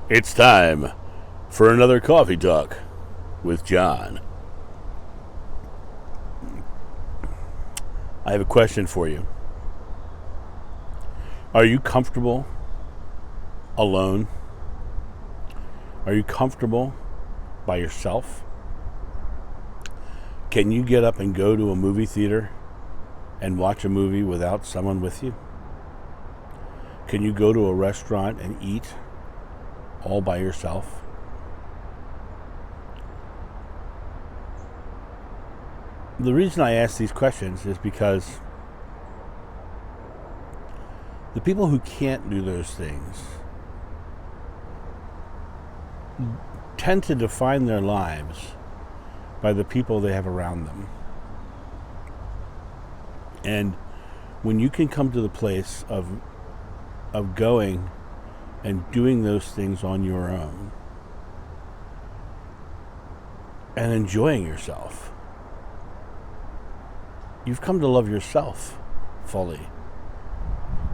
It's time for another coffee talk with John. I have a question for you. Are you comfortable alone? Are you comfortable by yourself? Can you get up and go to a movie theater and watch a movie without someone with you? Can you go to a restaurant and eat all by yourself? The reason I ask these questions is because the people who can't do those things tend to define their lives by the people they have around them. And when you can come to the place of going and doing those things on your own and enjoying yourself, you've come to love yourself fully.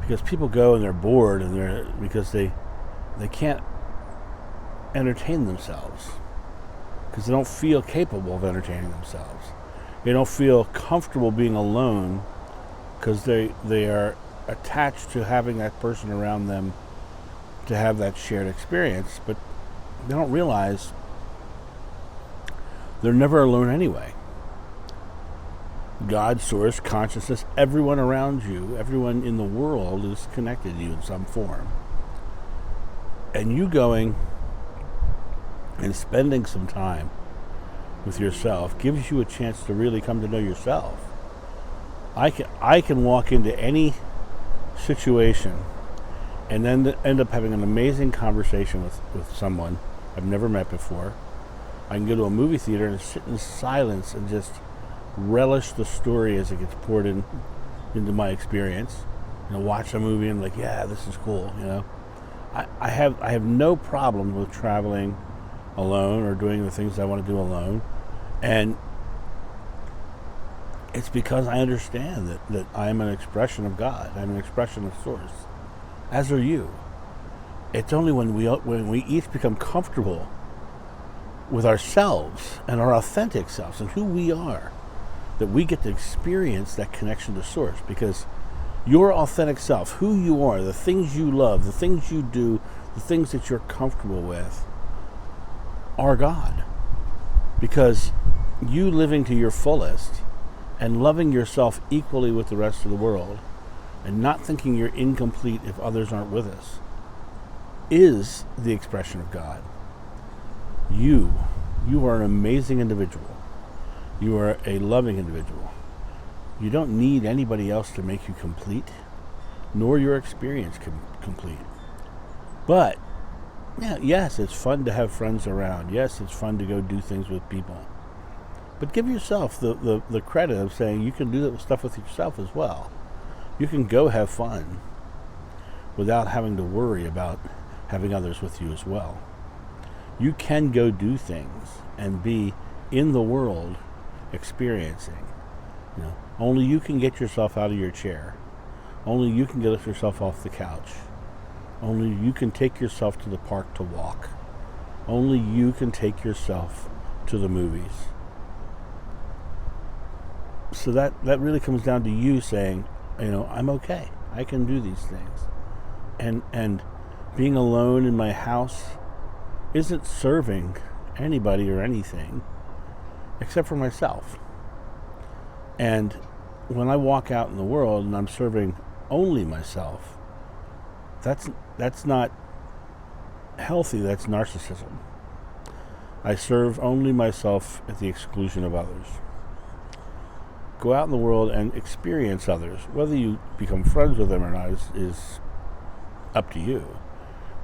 Because people go and they're bored and because they can't entertain themselves, because they don't feel capable of entertaining themselves. They don't feel comfortable being alone because they are attached to having that person around them to have that shared experience, but they don't realize they're never alone anyway. God, source, consciousness, everyone around you, everyone in the world is connected to you in some form. And you going and spending some time with yourself gives you a chance to really come to know yourself. I can walk into any situation and then end up having an amazing conversation with someone I've never met before. I can go to a movie theater and sit in silence and just relish the story as it gets poured into my experience. Watch a movie and yeah, this is cool. I have no problem with traveling alone or doing the things I want to do alone, and it's because I understand that I am an expression of God. I'm an expression of Source, as are you. It's only when we each become comfortable with ourselves and our authentic selves and who we are that we get to experience that connection to Source. Because your authentic self, who you are, the things you love, the things you do, the things that you're comfortable with, are God. Because you living to your fullest and loving yourself equally with the rest of the world and not thinking you're incomplete if others aren't with us is the expression of God. You are an amazing individual. You are a loving individual. You don't need anybody else to make you complete, nor your experience complete. But, yes, it's fun to have friends around. Yes, it's fun to go do things with people. But give yourself the credit of saying you can do that stuff with yourself as well. You can go have fun without having to worry about having others with you as well. You can go do things and be in the world experiencing. Only you can get yourself out of your chair. Only you can get yourself off the couch. Only you can take yourself to the park to walk. Only you can take yourself to the movies. So that really comes down to you saying, I'm okay. I can do these things. And being alone in my house isn't serving anybody or anything except for myself. And when I walk out in the world and I'm serving only myself, that's not healthy. That's narcissism. I serve only myself at the exclusion of others. Go out in the world and experience others. Whether you become friends with them or not is up to you.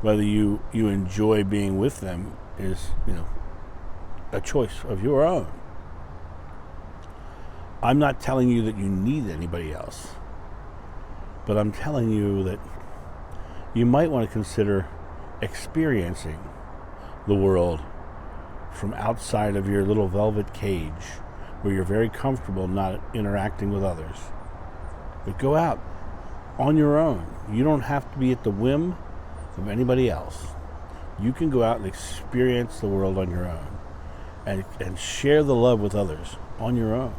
Whether you enjoy being with them is, a choice of your own. I'm not telling you that you need anybody else, but I'm telling you that you might want to consider experiencing the world from outside of your little velvet cage where you're very comfortable not interacting with others. But go out on your own. You don't have to be at the whim of anybody else. You can go out and experience the world on your own and share the love with others on your own.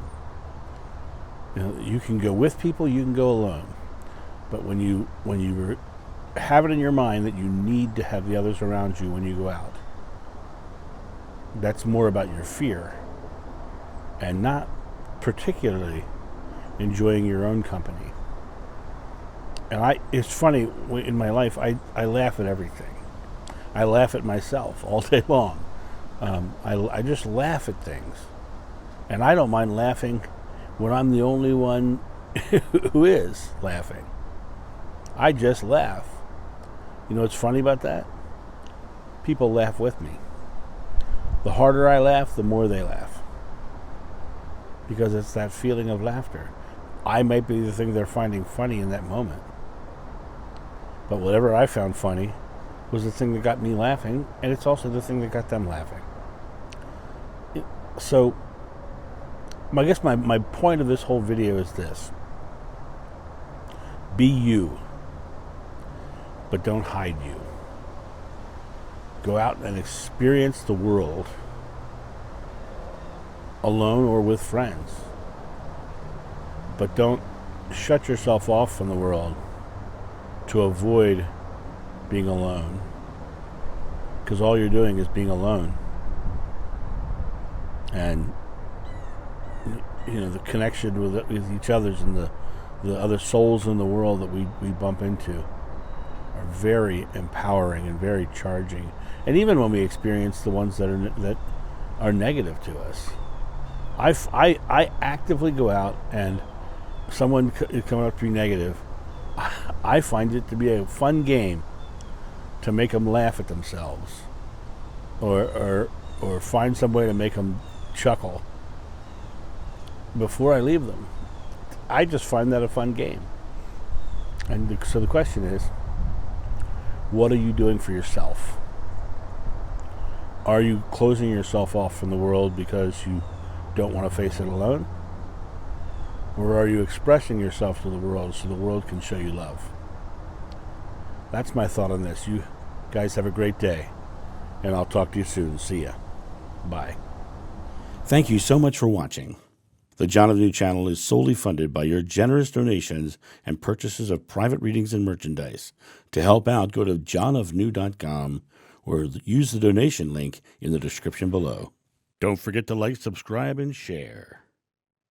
You can go with people, you can go alone. But when you have it in your mind that you need to have the others around you when you go out, that's more about your fear and not particularly enjoying your own company. And it's funny, in my life, I laugh at everything. I laugh at myself all day long. I just laugh at things. And I don't mind laughing when I'm the only one who is laughing. I just laugh. You know what's funny about that? People laugh with me. The harder I laugh, the more they laugh. Because it's that feeling of laughter. I might be the thing they're finding funny in that moment. But whatever I found funny was the thing that got me laughing, and it's also the thing that got them laughing. So, I guess my point of this whole video is this. Be you, but don't hide you. Go out and experience the world alone or with friends. But don't shut yourself off from the world to avoid being alone. Because all you're doing is being alone. And the connection with each other's and the other souls in the world that we bump into are very empowering and very charging. And even when we experience the ones that are negative to us, I actively go out, and someone is coming up to be negative, I find it to be a fun game to make them laugh at themselves, or find some way to make them chuckle before I leave them. I just find that a fun game. And so the question is, what are you doing for yourself? Are you closing yourself off from the world because you don't want to face it alone? Or are you expressing yourself to the world so the world can show you love? That's my thought on this. You guys have a great day, and I'll talk to you soon. See ya. Bye. Thank you so much for watching. The John of New channel is solely funded by your generous donations and purchases of private readings and merchandise. To help out, go to johnofnew.com or use the donation link in the description below. Don't forget to like, subscribe, and share.